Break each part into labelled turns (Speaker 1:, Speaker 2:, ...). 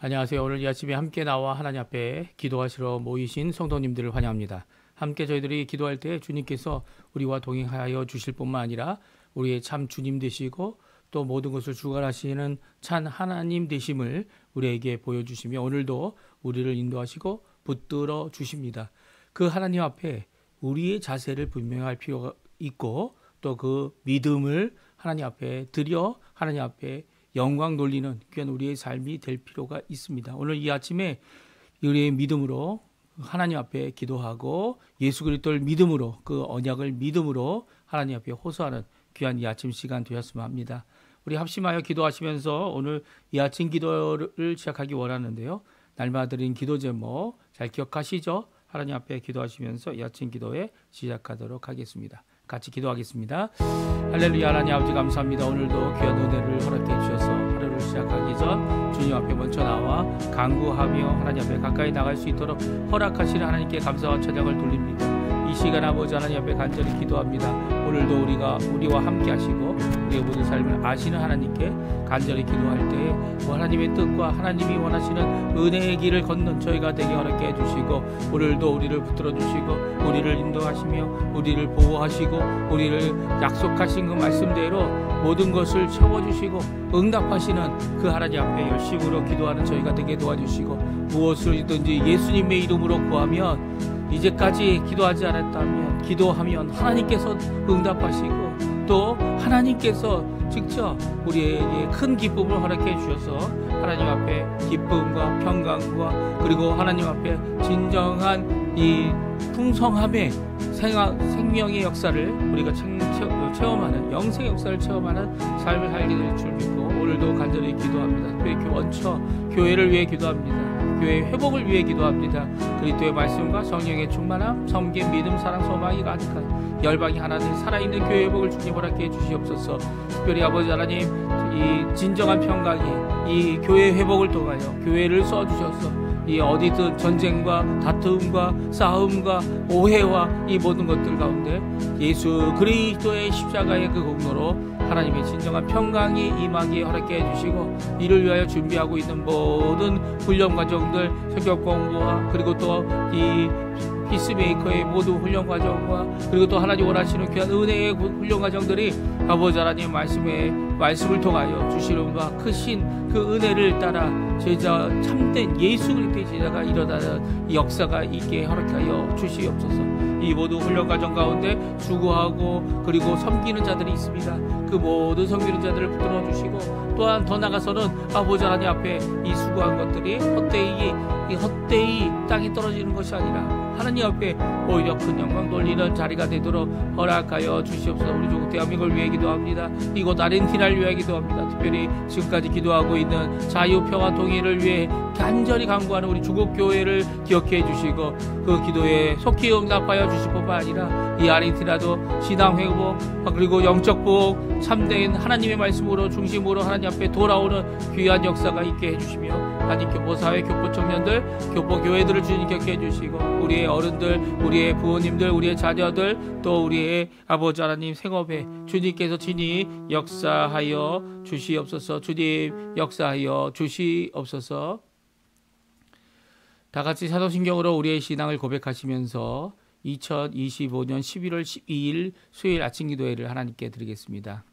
Speaker 1: 안녕하세요. 오늘 이 아침에 함께 나와 하나님 앞에 기도하시러 모이신 성도님들을 환영합니다. 함께 저희들이 기도할 때 주님께서 우리와 동행하여 주실 뿐만 아니라 우리의 참 주님 되시고 또 모든 것을 주관하시는 참 하나님 되심을 우리에게 보여주시며 오늘도 우리를 인도하시고 붙들어 주십니다. 그 하나님 앞에 우리의 자세를 분명할 필요가 있고 또 그 믿음을 하나님 앞에 드려 하나님 앞에 영광 돌리는 귀한 우리의 삶이 될 필요가 있습니다. 오늘 이 아침에 우리의 믿음으로 하나님 앞에 기도하고 예수 그리스도를 믿음으로 그 언약을 믿음으로 하나님 앞에 호소하는 귀한 이 아침 시간 되었으면 합니다. 우리 합심하여 기도하시면서 오늘 이 아침 기도를 시작하기 원하는데요. 날마다 드린 기도 제목 잘 기억하시죠? 하나님 앞에 기도하시면서 이 아침 기도에 시작하도록 하겠습니다. 같이 기도하겠습니다. 할렐루야. 하나님 아버지 감사합니다. 오늘도 귀한 은혜를 허락해 주셔서 하루를 시작하기 전 주님 앞에 먼저 나와 간구하며 하나님 앞에 가까이 나갈 수 있도록 허락하시는 하나님께 감사와 찬양을 돌립니다. 이 시간 아버지 하나님 앞에 간절히 기도합니다. 오늘도 우리와 함께 하시고 우리의 모든 삶을 아시는 하나님께 간절히 기도할 때 하나님의 뜻과 하나님이 원하시는 은혜의 길을 걷는 저희가 되게 허락해 해주시고 오늘도 우리를 붙들어 주시고 우리를 인도하시며 우리를 보호하시고 우리를 약속하신 그 말씀대로 모든 것을 채워주시고 응답하시는 그 하나님 앞에 열심으로 기도하는 저희가 되게 도와주시고 무엇을든지 예수님의 이름으로 구하면 이제까지 기도하지 않았다면 기도하면 하나님께서 응답하시고 또 하나님께서 직접 우리에게 큰 기쁨을 허락해 주셔서 하나님 앞에 기쁨과 평강과 그리고 하나님 앞에 진정한 이 풍성함의 생명의 역사를 우리가 체험하는 영생의 역사를 체험하는 삶을 살게 될 줄 믿고 오늘도 간절히 기도합니다. 특별히 원처 교회를 위해 기도합니다. 교회의 회복을 위해 기도합니다. 그리스도의 말씀과 성령의 충만함, 섬김, 믿음, 사랑, 소망이 가득한 열방이 하나님 살아있는 교회 회복을 주님 허락해 주시옵소서. 특별히 아버지 하나님 이 진정한 평강이 이 교회 회복을 통하여 교회를 써주셔서 이 어디든 전쟁과 다툼과 싸움과 오해와 이 모든 것들 가운데 예수 그리스도의 십자가의 그 공로로 하나님의 진정한 평강이 임하게 허락해 해주시고 이를 위하여 준비하고 있는 모든 훈련 과정들 성경 공부와 그리고 또 이 피스메이커의 모든 훈련 과정과 그리고 또 하나님 원하시는 귀한 은혜의 훈련 과정들이 아버지 하나님 말씀을 통하여 주시는 바 크신 그 은혜를 따라 제자 참된 예수 그리스도의 제자가 일어나는 역사가 있게 허락하여 주시옵소서. 이 모든 훈련 과정 가운데 수고하고 그리고 섬기는 자들이 있습니다. 그 모든 섬기는 자들을 붙들어 주시고 또한 더 나가서는 아버지 하나님 앞에 이 수고한 것들이 헛되이 땅에 떨어지는 것이 아니라 하나님 앞에 오히려 큰 영광 돌리는 자리가 되도록 허락하여 주시옵소서. 우리 조국 대한민국을 위해 기도합니다. 이곳 아르헨티나를 위해 기도합니다. 특별히 지금까지 기도하고 있는 자유, 평화, 통일을 위해 간절히 간구하는 우리 주국 교회를 기억해 주시고 그 기도에 속히 응답하여 주실 뿐만 아니라 이 아르헨티나도 신앙 회복 그리고 영적 보호 참된 하나님의 말씀으로 중심으로 하나님 앞에 돌아오는 귀한 역사가 있게 해주시며 하나님 교포사회, 교포 청년들, 교포 교회들을 주님 기억해 주시고 우리의 어른들, 우리의 부모님들, 우리의 자녀들 또 우리의 아버지 하나님 생업에 주님께서 친히 역사하여 주시옵소서. 주님 역사하여 주시옵소서. 다 같이 사도신경으로 우리의 신앙을 고백하시면서 2025년 11월 12일 수요일 아침 기도회를 하나님께 드리겠습니다.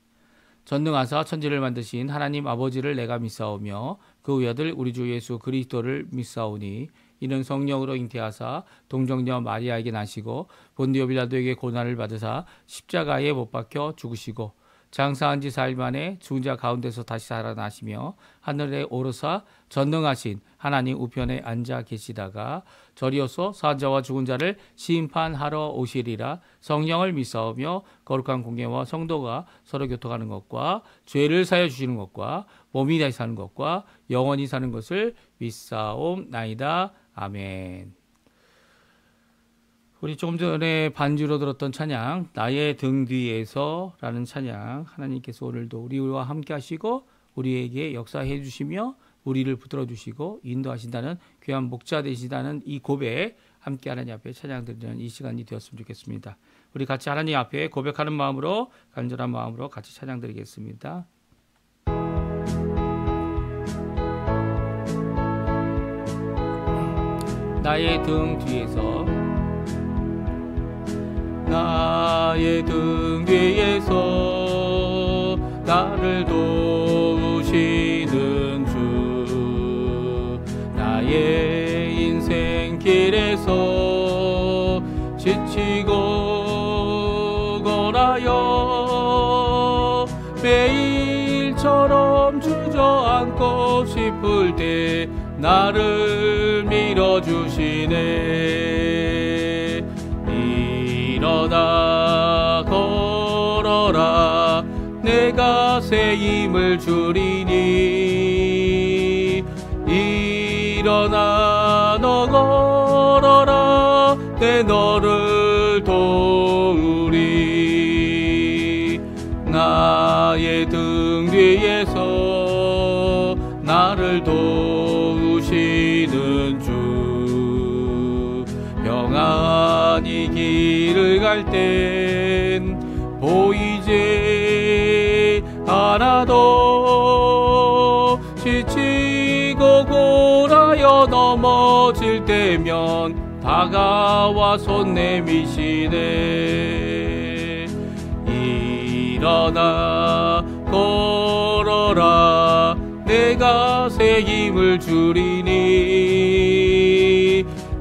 Speaker 1: 전능하사 천지를 만드신 하나님 아버지를 내가 믿사오며 그 외아들 우리 주 예수 그리스도를 믿사오니 이는 성령으로 잉태하사 동정녀 마리아에게 나시고 본디오 빌라도에게 고난을 받으사 십자가에 못 박혀 죽으시고 장사한 지 4일 만에 죽은 자 가운데서 다시 살아나시며 하늘에 오르사 전능하신 하나님 우편에 앉아 계시다가 저리어서 산자와 죽은 자를 심판하러 오시리라. 성령을 믿사오며 거룩한 공예와 성도가 서로 교통하는 것과 죄를 사여 주시는 것과 몸이 다시 사는 것과 영원히 사는 것을 믿사옵나이다. 아멘. 우리 조금 전에 반주로 들었던 찬양 나의 등 뒤에서 라는 찬양 하나님께서 오늘도 우리와 함께 하시고 우리에게 역사해 주시며 우리를 붙들어 주시고 인도하신다는 귀한 목자 되시다는 이 고백 함께 하나님 앞에 찬양 드리는 이 시간이 되었으면 좋겠습니다. 우리 같이 하나님 앞에 고백하는 마음으로 간절한 마음으로 같이 찬양 드리겠습니다. 나의 등 뒤에서 나의 등 뒤에서 나를 도우시는 주 나의 인생 길에서 지치고 권하여 매일처럼 주저앉고 싶을 때 나를 밀어주시네. 일어나 걸어라 내가 새 힘을 주리니. 일어나 너 걸어라 내 너를 도우리. 나의 등 뒤에서 나를 도우시는 주 평안히 길을 갈 땐 보이지 않아도 지치고 골하여 넘어질 때면 다가와 손 내미시네. 일어나 걸어라 내가 새 힘을 주리니.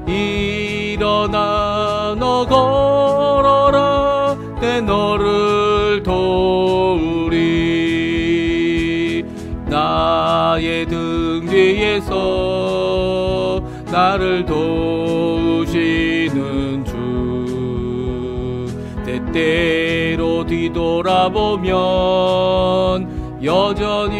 Speaker 1: 일어나 너 걸어라 내 너를 도우리. 나의 등 뒤에서 나를 도우시는 주 때때로 뒤돌아보면 여전히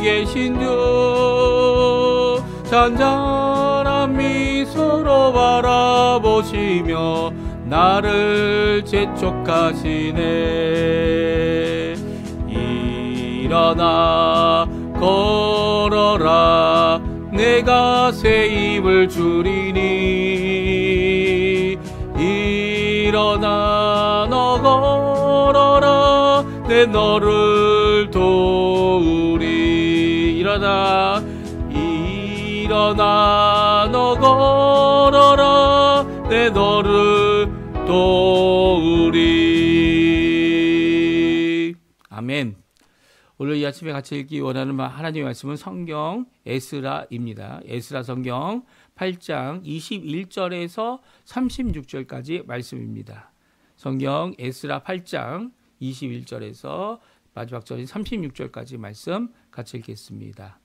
Speaker 1: 계신 주 잔잔한 미소로 바라보시며 나를 재촉하시네. 일어나 걸어라 내가 새 힘을 주리니. 일어나 너 걸어라 내 너를 도우리. 일어나 너 걸어라 내 너를 도우리. 아멘. 오늘 이 아침에 같이 읽기 원하는 하나님의 말씀은 성경 에스라입니다. 에스라 성경 8장 21절에서 36절까지 말씀입니다. 성경 에스라 8장 21절에서 마지막 절인 36절까지 말씀 같이 읽겠습니다.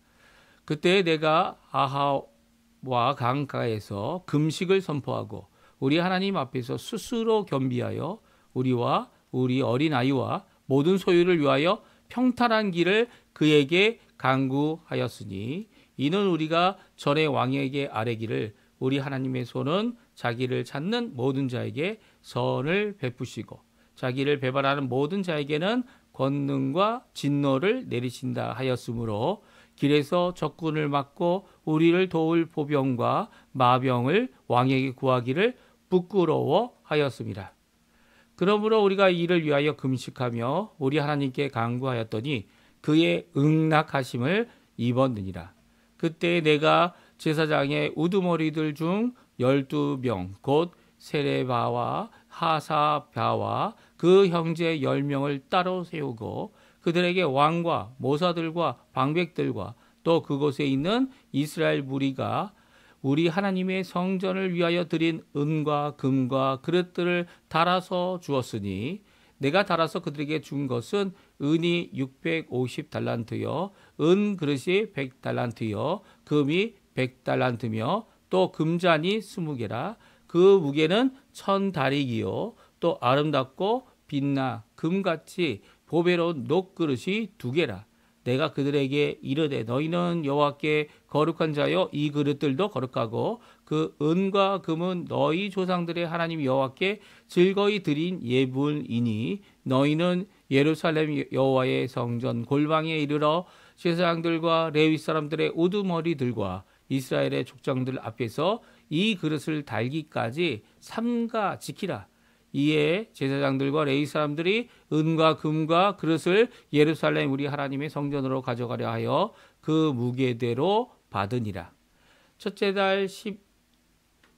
Speaker 1: 그때 내가 아하와 강가에서 금식을 선포하고 우리 하나님 앞에서 스스로 겸비하여 우리와 우리 어린아이와 모든 소유를 위하여 평탄한 길을 그에게 간구하였으니 이는 우리가 전에 왕에게 아뢰기를 우리 하나님의 손은 자기를 찾는 모든 자에게 선을 베푸시고 자기를 배반하는 모든 자에게는 권능과 진노를 내리신다 하였으므로 길에서 적군을 막고 우리를 도울 보병과 마병을 왕에게 구하기를 부끄러워하였습니다. 그러므로 우리가 이를 위하여 금식하며 우리 하나님께 간구하였더니 그의 응낙하심을 입었느니라. 그때 내가 제사장의 우두머리들 중 12명 곧 세레바와 하사바와 그 형제 10명을 따로 세우고 그들에게 왕과 모사들과 방백들과 또 그곳에 있는 이스라엘 무리가 우리 하나님의 성전을 위하여 드린 은과 금과 그릇들을 달아서 주었으니 내가 달아서 그들에게 준 것은 은이 650달란트여 은 그릇이 100달란트여 금이 100달란트며 또 금잔이 20개라. 그 무게는 1000다릭이요 또 아름답고 빛나 금같이 보배로운 녹그릇이 2개라. 내가 그들에게 이르되 너희는 여호와께 거룩한 자여 이 그릇들도 거룩하고 그 은과 금은 너희 조상들의 하나님 여호와께 즐거이 드린 예물이니 너희는 예루살렘 여호와의 성전 골방에 이르러 제사장들과 레위 사람들의 우두머리들과 이스라엘의 족장들 앞에서 이 그릇을 달기까지 삼가 지키라. 이에 제사장들과 레위 사람들이 은과 금과 그릇을 예루살렘 우리 하나님의 성전으로 가져가려 하여 그 무게대로 받으니라. 첫째 달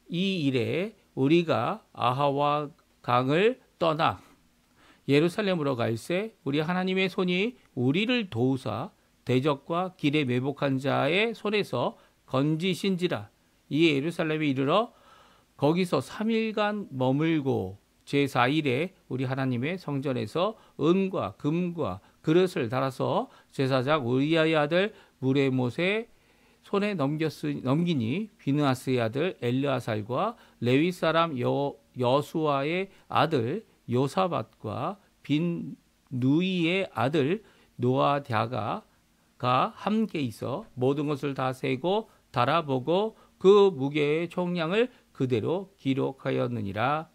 Speaker 1: 12일에 우리가 아하와 강을 떠나 예루살렘으로 갈새 우리 하나님의 손이 우리를 도우사 대적과 길에 매복한 자의 손에서 건지신지라. 이 예루살렘에 이르러 거기서 3일간 머물고 제4일에 우리 하나님의 성전에서 은과 금과 그릇을 달아서 제사장 우리아의 아들 무레못의 손에 넘기니 비느하스의 아들 엘르아살과 레위 사람 여수아의 아들 요사밧과 빈누이의 아들 노아랴가 함께 있어 모든 것을 다 세고 달아보고 그 무게의 총량을 그대로 기록하였느니라.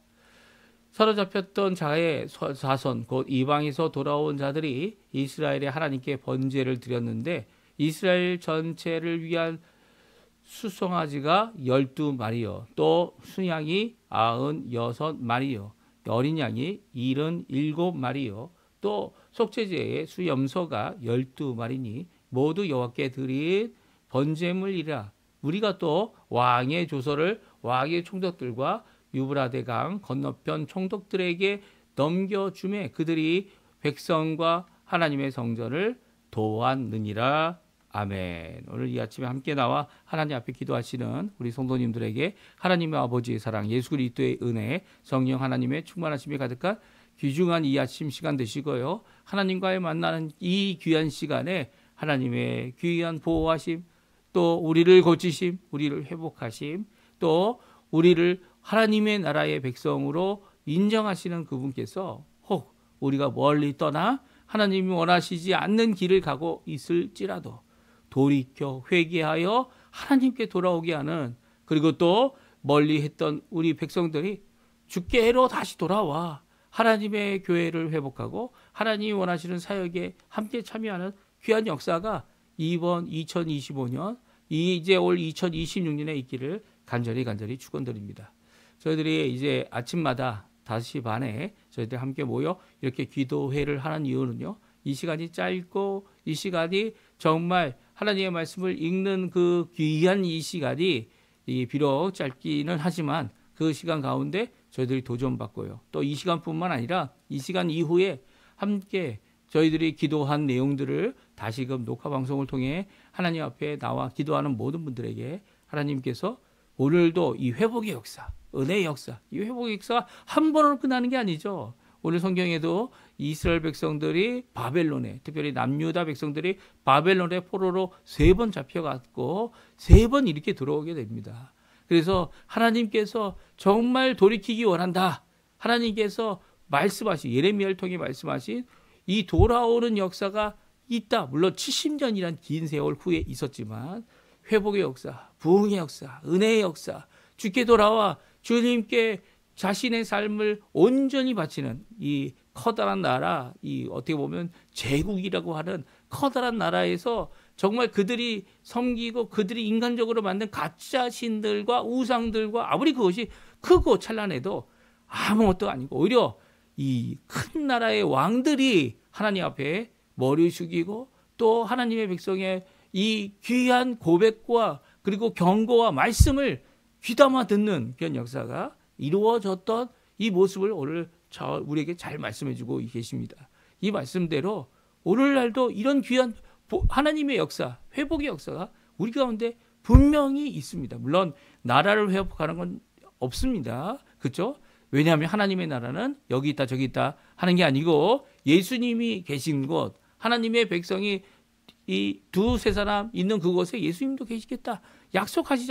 Speaker 1: 사로잡혔던 자의 자손 곧 이방에서 돌아온 자들이 이스라엘의 하나님께 번제를 드렸는데 이스라엘 전체를 위한 수송아지가 12마리요 또 순양이 96마리요 어린 양이 77마리요 또 속죄제의 수염소가 12마리니 모두 여호와께 드린 번제물이라. 우리가 또 왕의 조서를 왕의 총독들과 유브라데 강 건너편 총독들에게 넘겨주매 그들이 백성과 하나님의 성전을 도왔느니라. 아멘. 오늘 이 아침에 함께 나와 하나님 앞에 기도하시는 우리 성도님들에게 하나님의 아버지의 사랑, 예수 그리스도의 은혜, 성령 하나님의 충만하심이 가득한 귀중한 이 아침 시간 되시고요. 하나님과의 만나는 이 귀한 시간에 하나님의 귀한 보호하심, 또 우리를 고치심, 우리를 회복하심, 또 우리를 하나님의 나라의 백성으로 인정하시는 그분께서 혹 우리가 멀리 떠나 하나님이 원하시지 않는 길을 가고 있을지라도 돌이켜 회개하여 하나님께 돌아오게 하는, 그리고 또 멀리 했던 우리 백성들이 주께로 다시 돌아와 하나님의 교회를 회복하고 하나님이 원하시는 사역에 함께 참여하는 귀한 역사가 이번 2025년 이제 올 2026년에 있기를 간절히 축원드립니다. 저희들이 이제 아침마다 5시 반에 저희들 함께 모여 이렇게 기도회를 하는 이유는요, 이 시간이 짧고 이 시간이 정말 하나님의 말씀을 읽는 그 귀한 이 시간이 비록 짧기는 하지만 그 시간 가운데 저희들이 도전받고요. 또 이 시간뿐만 아니라 이 시간 이후에 함께 저희들이 기도한 내용들을 다시금 녹화 방송을 통해 하나님 앞에 나와 기도하는 모든 분들에게 하나님께서 오늘도 이 회복의 역사, 은혜의 역사, 이 회복의 역사가 한 번으로 끝나는 게 아니죠. 오늘 성경에도 이스라엘 백성들이 바벨론에, 특별히 남유다 백성들이 바벨론의 포로로 3번 잡혀갔고 3번 이렇게 들어오게 됩니다. 그래서 하나님께서 정말 돌이키기 원한다. 하나님께서 말씀하신, 예레미야를 통해 말씀하신 이 돌아오는 역사가 있다. 물론 70년이란 긴 세월 후에 있었지만 회복의 역사, 부흥의 역사, 은혜의 역사, 주께 돌아와 주님께 자신의 삶을 온전히 바치는 이 커다란 나라, 이 어떻게 보면 제국이라고 하는 커다란 나라에서 정말 그들이 섬기고 그들이 인간적으로 만든 가짜 신들과 우상들과 아무리 그것이 크고 찬란해도 아무것도 아니고 오히려 이 큰 나라의 왕들이 하나님 앞에 머리 숙이고 또 하나님의 백성의 이 귀한 고백과 그리고 경고와 말씀을 귀담아 듣는 그런 역사가 이루어졌던 이 모습을 오늘 우리에게 잘 말씀해 주고 계십니다. 이 말씀대로 오늘날도 이런 귀한 하나님의 역사, 회복의 역사가 우리 가운데 분명히 있습니다. 물론 나라를 회복하는 건 없습니다. 그렇죠? 왜냐하면 하나님의 나라는 여기 있다 저기 있다 하는 게 아니고 예수님이 계신 곳, 하나님의 백성이 이 2-3 사람 있는 그곳에 예수님도 계시겠다 약속하시지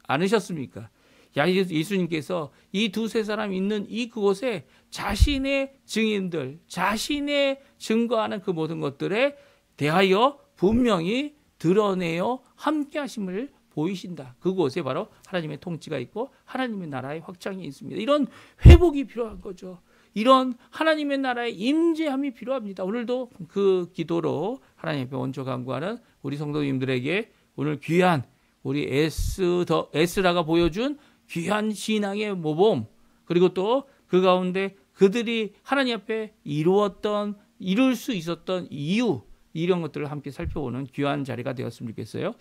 Speaker 1: 않으셨습니까? 예수님께서 이 2-3 사람 있는 이 그곳에 자신의 증인들, 자신의 증거하는 그 모든 것들에 대하여 분명히 드러내어 함께 하심을 보이신다. 그곳에 바로 하나님의 통치가 있고 하나님의 나라의 확장이 있습니다. 이런 회복이 필요한 거죠. 이런 하나님의 나라의 임재함이 필요합니다. 오늘도 그 기도로 하나님 앞에 원초 간구하는 우리 성도님들에게 오늘 귀한 우리 에스라가 보여준 귀한 신앙의 모범, 그리고 또 그 가운데 그들이 하나님 앞에 이룰 수 있었던 이유, 이런 것들을 함께 살펴보는 귀한 자리가 되었으면 좋겠어요.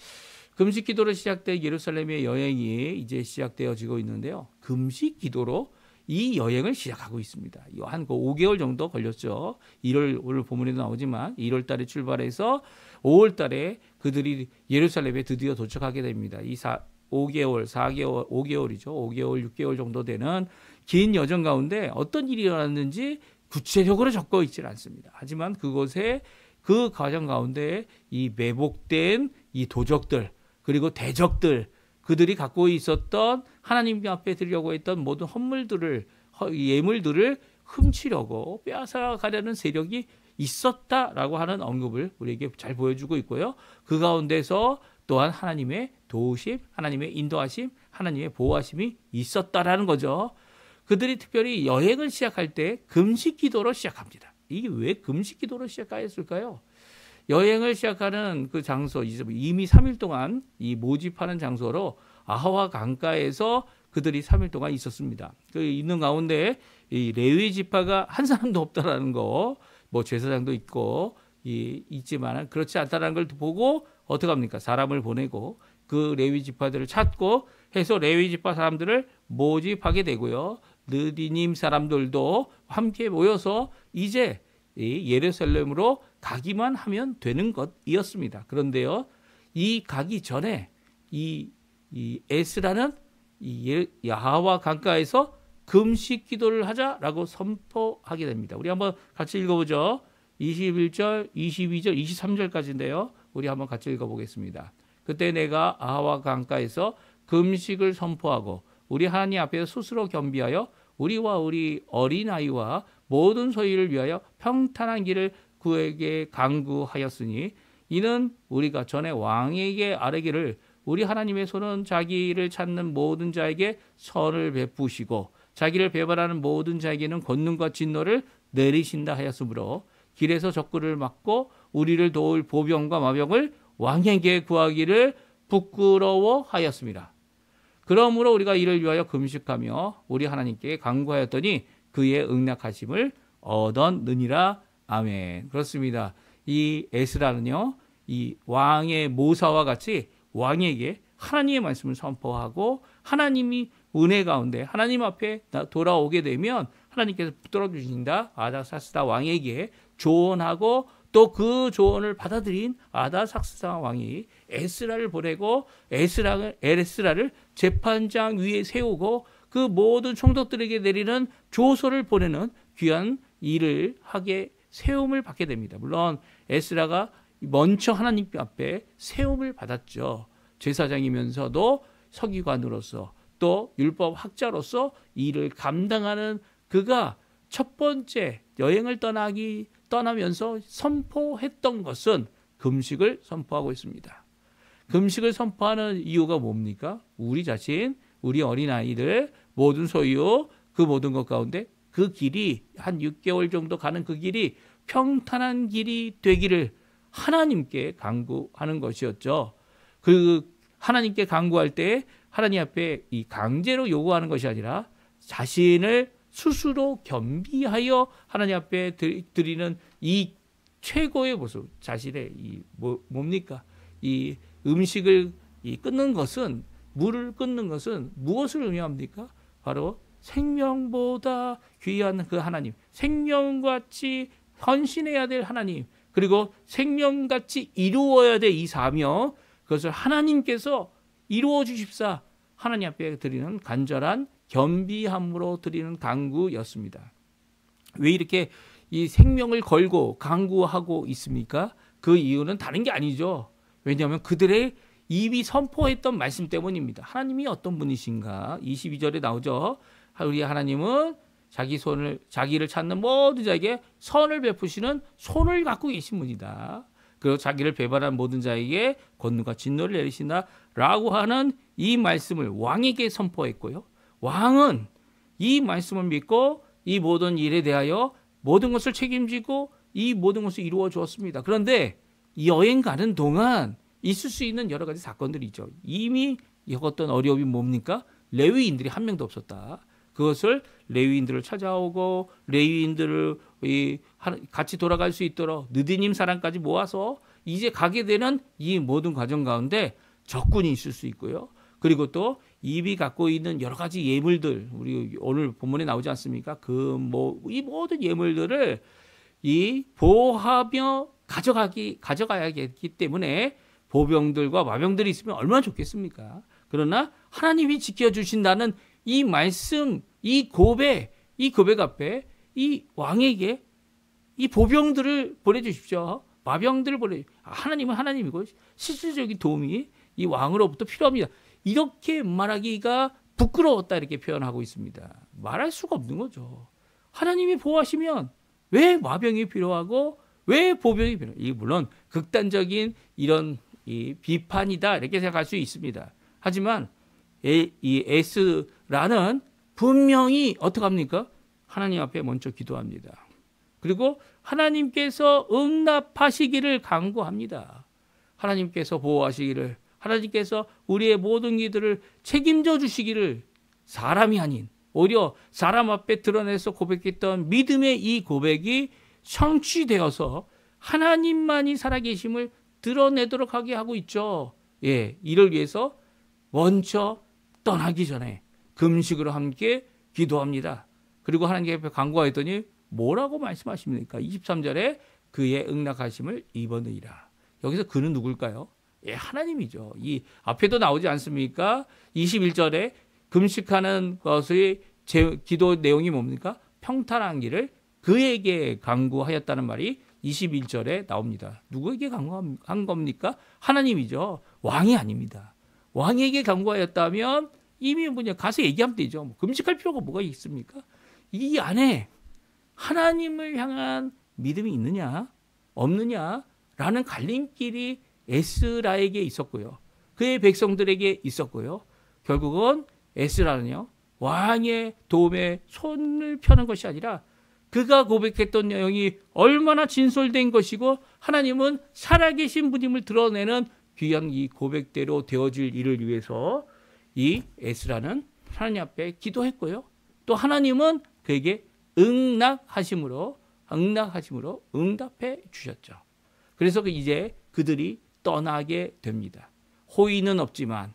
Speaker 1: 금식 기도로 시작된 예루살렘의 여행이 이제 시작되어지고 있는데요. 금식 기도로 이 여행을 시작하고 있습니다. 한 5개월 정도 걸렸죠. 1월 오늘 본문에도 나오지만 1월 달에 출발해서 5월 달에 그들이 예루살렘에 드디어 도착하게 됩니다. 5개월, 4개월, 5개월이죠. 5개월, 6개월 정도 되는 긴 여정 가운데 어떤 일이 일어났는지 구체적으로 적고 있지는 않습니다. 하지만 그곳에 그 과정 가운데 이 매복된 이 도적들 그리고 대적들 그들이 갖고 있었던 하나님 앞에 드리려고 했던 모든 헌물들을 예물들을 훔치려고 빼앗아가려는 세력이 있었다라고 하는 언급을 우리에게 잘 보여주고 있고요. 그 가운데서 또한 하나님의 도우심, 하나님의 인도하심, 하나님의 보호하심이 있었다라는 거죠. 그들이 특별히 여행을 시작할 때 금식 기도로 시작합니다. 이게 왜 금식 기도로 시작하였을까요? 여행을 시작하는 그 장소, 이미 3일 동안 이 모집하는 장소로 아하와 강가에서 그들이 3일 동안 있었습니다. 그 있는 가운데 이 레위 지파가 한 사람도 없다라는 거, 뭐 제사장도 있고 있지만 그렇지 않다라는 걸 보고 어떻게 합니까? 사람을 보내고 그 레위 지파들을 찾고 해서 레위 지파 사람들을 모집하게 되고요. 느디님 사람들도 함께 모여서 이제 예루살렘으로 가기만 하면 되는 것이었습니다. 그런데요, 이 가기 전에 이 에스라는 야하와 강가에서 금식 기도를 하자라고 선포하게 됩니다. 우리 한번 같이 읽어보죠. 21절, 22절, 23절까지인데요. 우리 한번 같이 읽어보겠습니다. 그때 내가 아하와 강가에서 금식을 선포하고 우리 하나님 앞에서 스스로 겸비하여 우리와 우리 어린아이와 모든 소유를 위하여 평탄한 길을 그에게 간구하였으니 이는 우리가 전에 왕에게 아뢰기를 우리 하나님의 손은 자기를 찾는 모든 자에게 선을 베푸시고 자기를 배반하는 모든 자에게는 권능과 진노를 내리신다 하였으므로 길에서 적군을 막고 우리를 도울 보병과 마병을 왕에게 구하기를 부끄러워하였습니다. 그러므로 우리가 이를 위하여 금식하며 우리 하나님께 간구하였더니 그의 응낙하심을 얻었느니라. 아멘. 그렇습니다. 이 에스라는요, 이 왕의 모사와 같이 왕에게 하나님의 말씀을 선포하고 하나님이 은혜 가운데 하나님 앞에 돌아오게 되면 하나님께서 붙들어 주신다. 아다삭스다 왕에게 조언하고 또 그 조언을 받아들인 아다삭스다 왕이 에스라를 보내고 에스라를 재판장 위에 세우고 그 모든 총독들에게 내리는 조서를 보내는 귀한 일을 하게 세움을 받게 됩니다. 물론 에스라가 먼저 하나님 앞에 세움을 받았죠. 제사장이면서도 서기관으로서 또 율법 학자로서 일을 감당하는 그가 첫 번째 여행을 떠나면서 선포했던 것은 금식을 선포하고 있습니다. 금식을 선포하는 이유가 뭡니까? 우리 자신, 우리 어린아이들, 모든 소유, 그 모든 것 가운데 그 길이 한 6개월 정도 가는 그 길이 평탄한 길이 되기를 하나님께 간구하는 것이었죠. 그 하나님께 간구할 때 하나님 앞에 이 강제로 요구하는 것이 아니라 자신을 스스로 겸비하여 하나님 앞에 드리는 이 최고의 모습, 자신의 뭡니까? 이 음식을 끊는 것은, 물을 끊는 것은 무엇을 의미합니까? 바로 생명보다 귀한 그 하나님, 생명같이 헌신해야 될 하나님, 그리고 생명같이 이루어야 될 이 사명, 그것을 하나님께서 이루어 주십사 하나님 앞에 드리는 간절한 겸비함으로 드리는 간구였습니다. 왜 이렇게 이 생명을 걸고 간구하고 있습니까? 그 이유는 다른 게 아니죠. 왜냐하면 그들의 입이 선포했던 말씀 때문입니다. 하나님이 어떤 분이신가? 22절에 나오죠. 우리 하나님은 자기를 찾는 모든 자에게 선을 베푸시는 손을 갖고 계신 분이다. 그리고 자기를 배반한 모든 자에게 권능과 진노를 내리신다라고 하는 이 말씀을 왕에게 선포했고요. 왕은 이 말씀을 믿고 이 모든 일에 대하여 모든 것을 책임지고 이 모든 것을 이루어 주었습니다. 그런데 여행 가는 동안 있을 수 있는 여러 가지 사건들이 있죠. 이미 겪었던 어려움이 뭡니까? 레위인들이 한 명도 없었다. 그것을 레위인들을 찾아오고 레위인들을 같이 돌아갈 수 있도록 느디님 사람까지 모아서 이제 가게 되는 이 모든 과정 가운데
Speaker 2: 적군이 있을 수 있고요. 그리고 또 입이 갖고 있는 여러 가지 예물들, 우리 오늘 본문에 나오지 않습니까? 이 모든 예물들을 이 보호하며 가져가야겠기 때문에 보병들과 마병들이 있으면 얼마나 좋겠습니까? 그러나 하나님이 지켜주신다는 이 말씀, 이 고백 앞에 이 왕에게 이 보병들을 보내주십시오. 마병들을 하나님은 하나님이고 실질적인 도움이 이 왕으로부터 필요합니다. 이렇게 말하기가 부끄러웠다 이렇게 표현하고 있습니다. 말할 수가 없는 거죠. 하나님이 보호하시면 왜 마병이 필요하고 왜 보병이 필요해요? 이게 물론 극단적인 이런 이 비판이다 이렇게 생각할 수 있습니다. 하지만 이 에스라는 분명히 어떻게 합니까? 하나님 앞에 먼저 기도합니다. 그리고 하나님께서 응답하시기를 간구합니다. 하나님께서 보호하시기를, 하나님께서 우리의 모든 일들을 책임져 주시기를, 사람이 아닌 오히려 사람 앞에 드러내서 고백했던 믿음의 이 고백이 성취되어서 하나님만이 살아계심을 드러내도록 하게 하고 있죠. 예, 이를 위해서 먼저 떠나기 전에 금식으로 함께 기도합니다. 그리고 하나님 앞에 간구하였더니 뭐라고 말씀하십니까? 23절에 그의 응낙하심을 입었느니라. 여기서 그는 누굴까요? 예, 하나님이죠. 이 앞에도 나오지 않습니까? 21절에 금식하는 것의 기도 내용이 뭡니까? 평탄하기를 그에게 간구하였다는 말이 21절에 나옵니다. 누구에게 간구한 겁니까? 하나님이죠. 왕이 아닙니다. 왕에게 간구하였다면 이미 가서 얘기하면 되죠. 금식할 필요가 뭐가 있습니까? 이 안에 하나님을 향한 믿음이 있느냐 없느냐라는 갈림길이 에스라에게 있었고요. 그의 백성들에게 있었고요. 결국은 에스라는요, 왕의 도움에 손을 펴는 것이 아니라 그가 고백했던 내용이 얼마나 진솔된 것이고 하나님은 살아계신 분임을 드러내는 귀한 이 고백대로 되어질 일을 위해서 이 에스라는 하나님 앞에 기도했고요. 또 하나님은 그에게 응낙하심으로 응답해 주셨죠. 그래서 이제 그들이 떠나게 됩니다. 호의는 없지만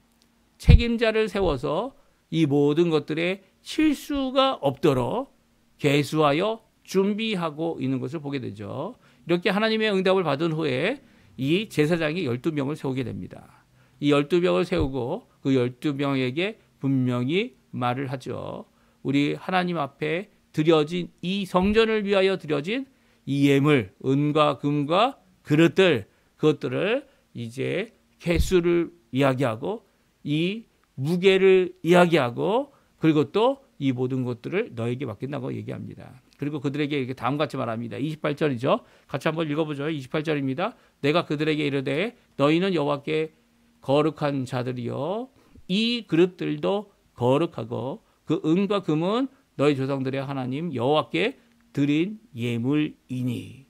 Speaker 2: 책임자를 세워서 이 모든 것들에 실수가 없도록 계수하여 준비하고 있는 것을 보게 되죠. 이렇게 하나님의 응답을 받은 후에 이 제사장이 12명을 세우게 됩니다. 이 12명을 세우고 그 12명에게 분명히 말을 하죠. 우리 하나님 앞에 드려진 이 성전을 위하여 드려진 이 예물, 은과 금과 그릇들, 그것들을 이제 개수를 이야기하고 이 무게를 이야기하고 그리고 또 이 모든 것들을 너에게 맡긴다고 얘기합니다. 그리고 그들에게 이렇게 다음같이 말합니다. 28절이죠. 같이 한번 읽어보죠. 28절입니다. 내가 그들에게 이르되 너희는 여호와께 거룩한 자들이요 이 그릇들도 거룩하고 그 은과 금은 너희 조상들의 하나님 여호와께 드린 예물이니.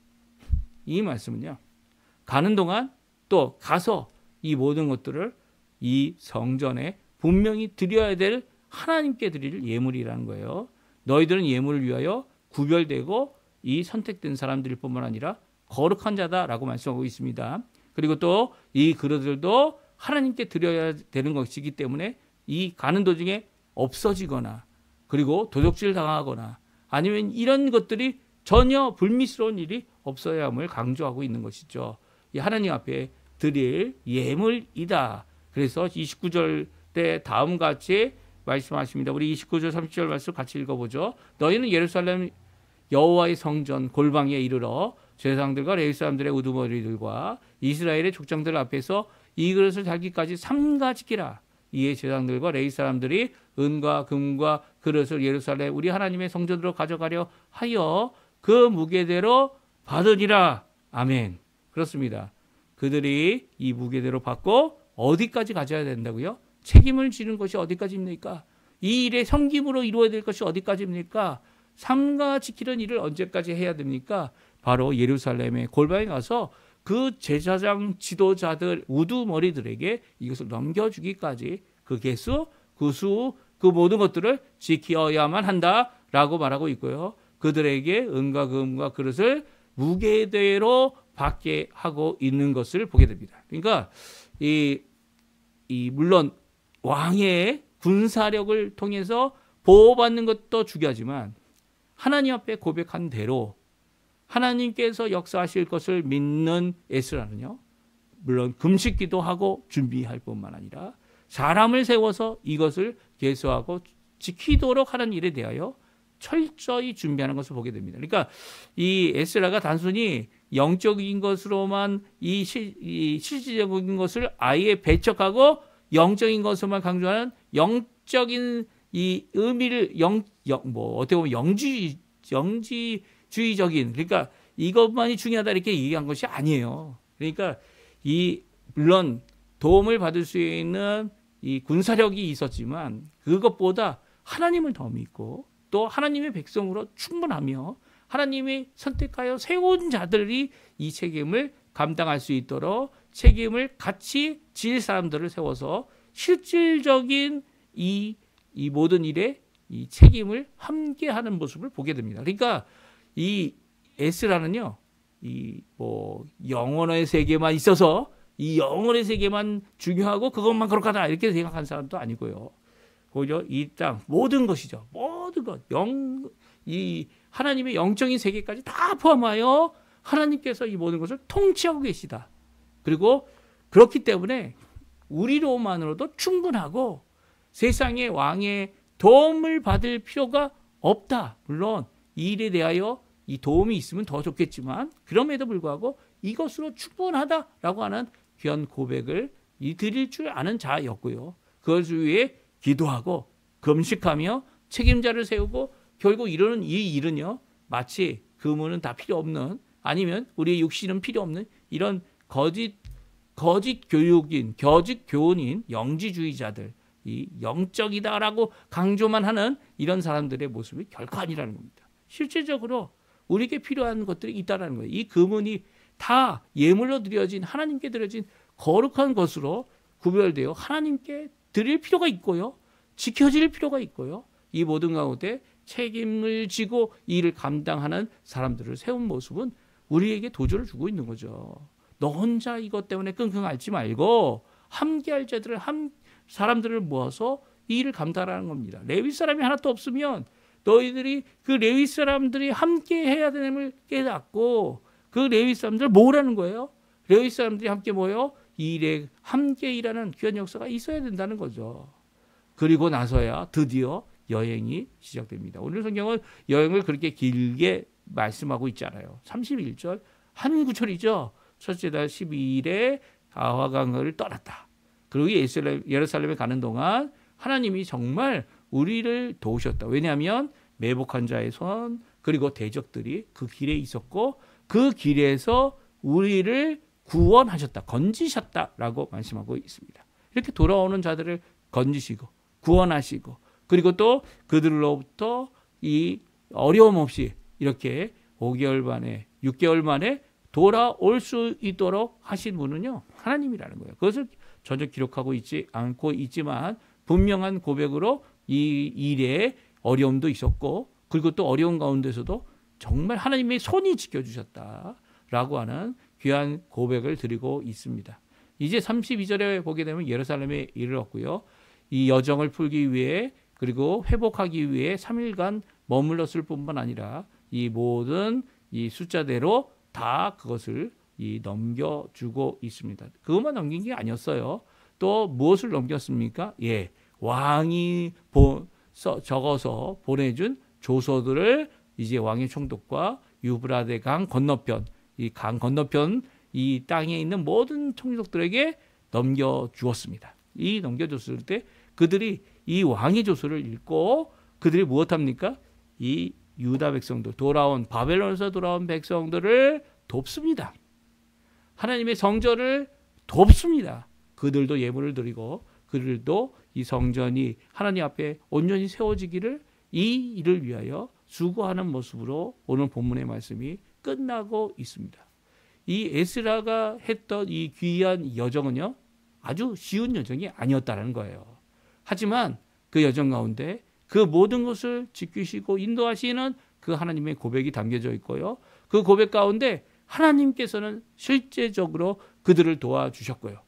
Speaker 2: 이 말씀은요, 가는 동안 또 가서 이 모든 것들을 이 성전에 분명히 드려야 될 하나님께 드릴 예물이라는 거예요. 너희들은 예물을 위하여 구별되고 이 선택된 사람들일 뿐만 아니라 거룩한 자다라고 말씀하고 있습니다. 그리고 또 이 그릇들도 하나님께 드려야 되는 것이기 때문에 이 가는 도중에 없어지거나 그리고 도적질 당하거나 아니면 이런 것들이 전혀 불미스러운 일이 없어야 함을 강조하고 있는 것이죠. 이 하나님 앞에 드릴 예물이다. 그래서 29절 때 다음같이 말씀하십니다. 우리 29절 30절 말씀 같이 읽어보죠. 너희는 예루살렘 여호와의 성전 골방에 이르러 제사장들과 레위 사람들의 우두머리들과 이스라엘의 족장들 앞에서 이 그릇을 달기까지 삼가 지키라. 이에 제사장들과 레위 사람들이 은과 금과 그릇을 예루살렘 우리 하나님의 성전으로 가져가려 하여 그 무게대로 받으리라. 아멘. 그렇습니다. 그들이 이 무게대로 받고 어디까지 가져야 된다고요? 책임을 지는 것이 어디까지입니까? 이 일의 성김으로 이루어야 될 것이 어디까지입니까? 삼가 지키는 일을 언제까지 해야 됩니까? 바로 예루살렘의 골방에 가서 그 제사장 지도자들 우두머리들에게 이것을 넘겨주기까지 그 개수, 그 수, 그 모든 것들을 지켜야만 한다라고 말하고 있고요. 그들에게 은과 금과 그릇을 무게대로 받게 하고 있는 것을 보게 됩니다. 그러니까 이 물론 왕의 군사력을 통해서 보호받는 것도 중요하지만 하나님 앞에 고백한 대로 하나님께서 역사하실 것을 믿는 에스라는요, 물론 금식기도 하고 준비할 뿐만 아니라 사람을 세워서 이것을 계수하고 지키도록 하는 일에 대하여 철저히 준비하는 것을 보게 됩니다. 그러니까 이 에스라가 단순히 영적인 것으로만 이 실질적인 것을 아예 배척하고 영적인 것을만 강조하는 영적인 이 의미를 어떻게 보면 영지주의적인, 그러니까 이것만이 중요하다 이렇게 얘기한 것이 아니에요. 그러니까 물론 도움을 받을 수 있는 이 군사력이 있었지만 그것보다 하나님을 더 믿고 또 하나님의 백성으로 충분하며 하나님이 선택하여 세운 자들이 이 책임을 감당할 수 있도록 책임을 같이 질 사람들을 세워서 실질적인 이 모든 일에 이 책임을 함께하는 모습을 보게 됩니다. 그러니까 이 에스라는요, 영혼의 세계만 있어서 이 영혼의 세계만 중요하고 그것만 그렇다 이렇게 생각한 사람도 아니고요. 오히려 이 땅 모든 것이죠. 모든 것, 이 하나님의 영적인 세계까지 다 포함하여 하나님께서 이 모든 것을 통치하고 계시다. 그리고 그렇기 때문에 우리로만으로도 충분하고 세상의 왕의 도움을 받을 필요가 없다. 물론 이 일에 대하여 이 도움이 있으면 더 좋겠지만 그럼에도 불구하고 이것으로 충분하다라고 하는 귀한 고백을 드릴 줄 아는 자였고요. 그것을 위해 기도하고 금식하며 책임자를 세우고 결국 이루는 이 일은요, 마치 금은은 다 필요 없는, 아니면 우리의 육신은 필요 없는 이런 거짓 교훈인 영지주의자들, 이 영적이다라고 강조만 하는 이런 사람들의 모습이 결코 아니라는 겁니다. 실질적으로 우리에게 필요한 것들이 있다라는 거예요. 이 금은이 다 예물로 드려진, 하나님께 드려진 거룩한 것으로 구별되어 하나님께 드릴 필요가 있고요, 지켜질 필요가 있고요, 이 모든 가운데 책임을 지고 이 일을 감당하는 사람들을 세운 모습은 우리에게 도전을 주고 있는 거죠. 너 혼자 이것 때문에 끙끙 앓지 말고 함께할 자들을 사람들을 모아서 이 일을 감당하는 겁니다. 레위 사람이 하나도 없으면 너희들이 그 레위 사람들이 함께 해야 됨을 깨닫고 그 레위 사람들을 모으라는 거예요. 레위 사람들이 함께 모여 이 일에 함께 일하는 귀한 역사가 있어야 된다는 거죠. 그리고 나서야 드디어 여행이 시작됩니다. 오늘 성경은 여행을 그렇게 길게 말씀하고 있지 않아요. 31절 한 구절이죠. 첫째 달 12일에 아화강을 떠났다. 그리고 예루살렘에 가는 동안 하나님이 정말 우리를 도우셨다. 왜냐하면 매복한 자의 손, 그리고 대적들이 그 길에 있었고 그 길에서 우리를 구원하셨다, 건지셨다라고 말씀하고 있습니다. 이렇게 돌아오는 자들을 건지시고 구원하시고 그리고 또 그들로부터 이 어려움 없이 이렇게 5개월 만에 6개월 만에 돌아올 수 있도록 하신 분은요, 하나님이라는 거예요. 그것을 전혀 기록하고 있지 않고 있지만 분명한 고백으로 이 일에 어려움도 있었고 그리고 또 어려운 가운데서도 정말 하나님의 손이 지켜주셨다라고 하는 귀한 고백을 드리고 있습니다. 이제 32절에 보게 되면 예루살렘에 이르렀고요. 이 여정을 풀기 위해 그리고 회복하기 위해 3일간 머물렀을 뿐만 아니라 이 모든 이 숫자대로 다 그것을 넘겨주고 있습니다. 그것만 넘긴 게 아니었어요. 또 무엇을 넘겼습니까? 왕이 적어서 보내준 조서들을 이제 왕의 총독과 유브라데 강 건너편, 이 강 건너편 이 땅에 있는 모든 총독들에게 넘겨주었습니다. 이 넘겨줬을 때 그들이 이 왕의 조서를 읽고 그들이 무엇합니까? 이 유다 백성들, 바벨론에서 돌아온 백성들을 돕습니다. 하나님의 성전을 돕습니다. 그들도 예물을 드리고 그들도 이 성전이 하나님 앞에 온전히 세워지기를 이 일을 위하여 수고하는 모습으로 오늘 본문의 말씀이 끝나고 있습니다. 이 에스라가 했던 이 귀한 여정은요, 아주 쉬운 여정이 아니었다는 거예요. 하지만 그 여정 가운데 그 모든 것을 지키시고 인도하시는 그 하나님의 고백이 담겨져 있고요. 그 고백 가운데 하나님께서는 실제적으로 그들을 도와주셨고요.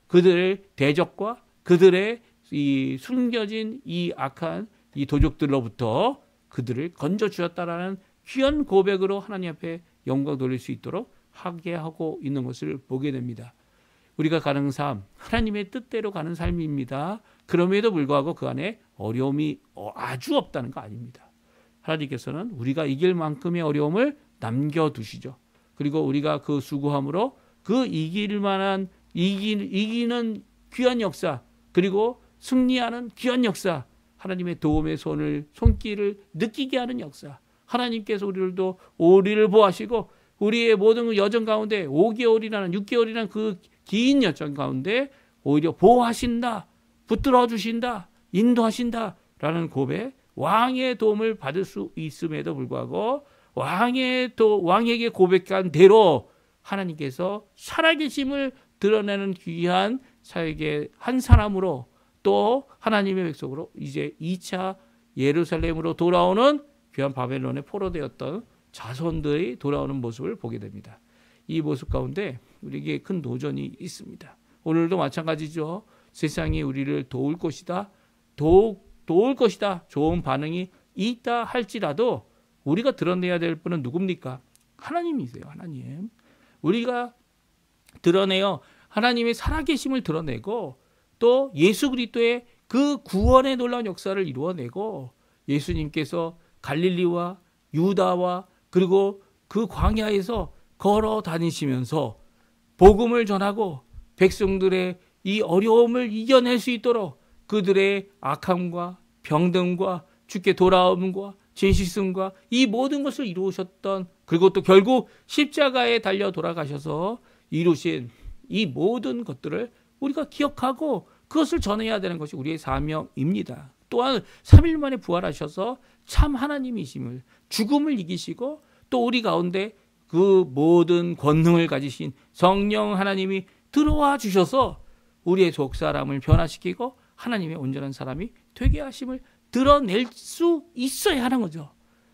Speaker 2: 그들의 대적과 그들의 이 숨겨진 이 악한 이 도적들로부터 그들을 건져 주셨다라는 귀한 고백으로 하나님 앞에 영광 돌릴 수 있도록 하게 하고 있는 것을 보게 됩니다. 우리가 가는 삶, 하나님의 뜻대로 가는 삶입니다. 그럼에도 불구하고 그 안에 어려움이 아주 없다는 거 아닙니다. 하나님께서는 우리가 이길 만큼의 어려움을 남겨두시죠. 그리고 우리가 그 수고함으로 그 이길 만한 이기는 귀한 역사, 그리고 승리하는 귀한 역사, 하나님의 도움의 손길을 느끼게 하는 역사, 하나님께서 우리를 보호하시고 우리의 모든 여정 가운데 5개월이라는 6개월이라는 그 긴 여정 가운데 오히려 보호하신다, 붙들어 주신다, 인도하신다라는 고백, 왕의 도움을 받을 수 있음에도 불구하고 왕에게 고백한 대로 하나님께서 살아계심을 드러내는 귀한 사역의 한 사람으로, 또 하나님의 백성으로 이제 2차 예루살렘으로 돌아오는 귀한 바벨론에 포로되었던 자손들이 돌아오는 모습을 보게 됩니다. 이 모습 가운데 우리에게 큰 도전이 있습니다. 오늘도 마찬가지죠. 세상이 우리를 도울 것이다, 도울 것이다, 좋은 반응이 있다 할지라도 우리가 드러내야 될 분은 누굽니까? 하나님이세요. 하나님. 우리가 드러내어 하나님의 살아계심을 드러내고 또 예수 그리스도의 그 구원의 놀라운 역사를 이루어내고, 예수님께서 갈릴리와 유다와 그리고 그 광야에서 걸어 다니시면서 복음을 전하고 백성들의 이 어려움을 이겨낼 수 있도록 그들의 악함과 병듦과 주께 돌아옴과 진실성과 이 모든 것을 이루셨던, 그리고 또 결국 십자가에 달려 돌아가셔서 이루신 이 모든 것들을 우리가 기억하고 그것을 전해야 되는 것이 우리의 사명입니다. 또한 3일 만에 부활하셔서 참 하나님이심을, 죽음을 이기시고 또 우리 가운데 그 모든 권능을 가지신 성령 하나님이 들어와 주셔서 우리의 속사람을 변화시키고 하나님의 온전한 사람이 되게 하심을 드러낼 수 있어야 하는 거죠.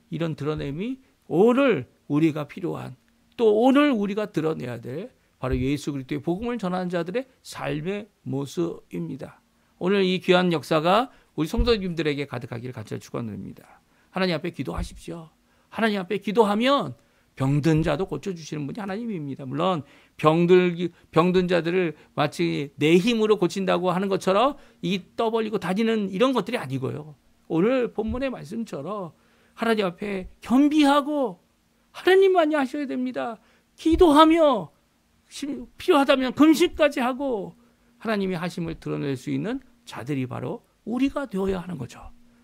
Speaker 2: 이런 드러냄이 오늘 우리가 필요한, 또 오늘 우리가 드러내야 될 바로 예수 그리스도의 복음을 전하는 자들의 삶의 모습입니다. 오늘 이 귀한 역사가 우리 성도님들에게 가득하기를 간절히 축원드립니다. 하나님 앞에 기도하십시오. 하나님 앞에 기도하면 병든 자도 고쳐주시는 분이 하나님입니다. 물론 병든 자들을 마치 내 힘으로 고친다고 하는 것처럼 이 떠벌리고 다니는 이런 것들이 아니고요. 오늘 본문의 말씀처럼 하나님 앞에 겸비하고 하나님만이 하셔야 됩니다. 기도하며 필요하다면 금식까지 하고 하나님의 하심을 드러낼 수 있는 자들이 바로 우리가 되어야 하는 거죠.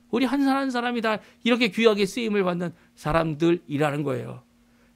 Speaker 2: 우리 한 사람 한 사람이 다 이렇게 귀하게 쓰임을 받는 사람들이라는 거예요.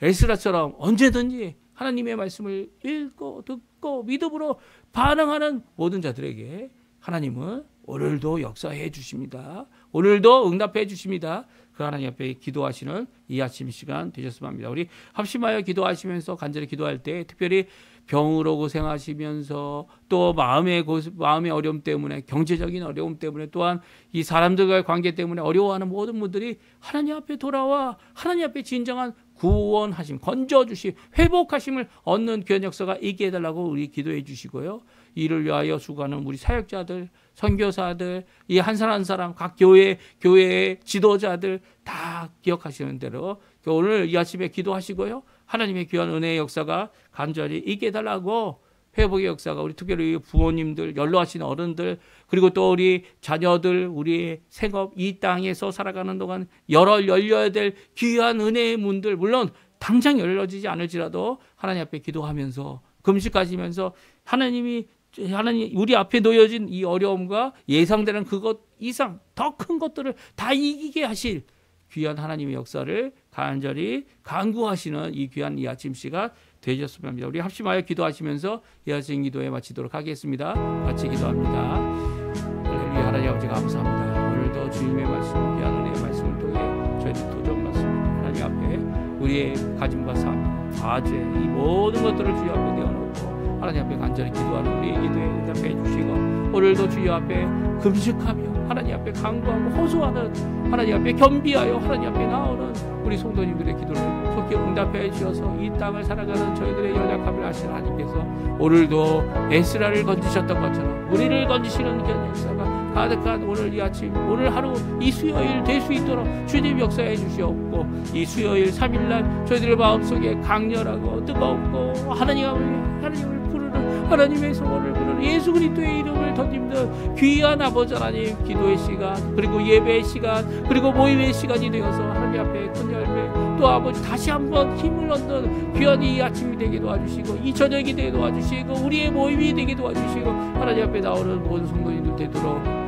Speaker 2: 에스라처럼 언제든지 하나님의 말씀을 읽고 듣고 믿음으로 반응하는 모든 자들에게 하나님은 오늘도 역사해 주십니다. 오늘도 응답해 주십니다. 그 하나님 앞에 기도하시는 이 아침 시간 되셨으면 합니다. 우리 합심하여 기도하시면서 간절히 기도할 때, 특별히 병으로 고생하시면서 또 마음의 어려움 때문에, 경제적인 어려움 때문에, 또한 이 사람들과의 관계 때문에 어려워하는 모든 분들이 하나님 앞에 돌아와 하나님 앞에 진정한 구원하심, 건져주심, 회복하심을 얻는 귀한 역사가 있게 해달라고 우리 기도해 주시고요. 이를 위하여 수고하는 우리 사역자들, 선교사들, 이 한 사람 한 사람, 각 교회의 지도자들 다 기억하시는 대로 오늘 이 아침에 기도하시고요. 하나님의 귀한 은혜의 역사가 간절히 있게 해달라고, 회복의 역사가 우리 특별히 부모님들, 연로하신 어른들, 그리고 또 우리 자녀들, 우리의 생업, 이 땅에서 살아가는 동안 열려야 될 귀한 은혜의 문들, 물론 당장 열려지지 않을지라도 하나님 앞에 기도하면서 금식하시면서 하나님 우리 앞에 놓여진 이 어려움과 예상되는 그것 이상 더 큰 것들을 다 이기게 하실 귀한 하나님의 역사를 간절히 간구하시는 이 귀한 이 아침 시간 되셨으면 합니다. 우리 합심하여 기도하시면서 이 아침 기도에 마치도록 하겠습니다. 같이 기도합니다. 할렐루야. 하나님 아버지 감사합니다. 오늘도 주님의 말씀, 귀한 은혜의 말씀을 통해 저희들이 도전받습니다. 하나님 앞에 우리의 가짐과 삶, 과제, 이 모든 것들을 주여 앞에 내어놓고 하나님 앞에 간절히 기도하는 우리의 기도에 응답해 주시고, 오늘도 주여 앞에 금식하며 하나님 앞에 간구하고 호소하는, 하나님 앞에 겸비하여 하나님 앞에 나오는 우리 성도님들의 기도를 속히 응답해 주셔서 이 땅을 살아가는 저희들의 연약함을 아시는 하나님께서 오늘도 에스라를 건지셨던 것처럼 우리를 건지시는 그런 역사가 가득한 오늘 이 아침, 오늘 하루, 이 수요일 될 수 있도록 주님 역사해 주시옵고, 이 수요일 3일날 저희들의 마음속에 강렬하고 뜨겁고 하나님을 부르는, 하나님의 소원을 부르는 예수 그리스도의 이름을 던집는 귀한 아버지 하나님, 기도의 시간, 그리고 예배의 시간, 그리고 모임의 시간이 되어서 하나님 앞에 큰 열매, 또 아버지 다시 한번 힘을 얻는 귀한 이 아침이 되게 도와주시고, 이 저녁이 되게 도와주시고, 우리의 모임이 되게 도와주시고, 하나님 앞에 나오는 모든 성도님들 되도록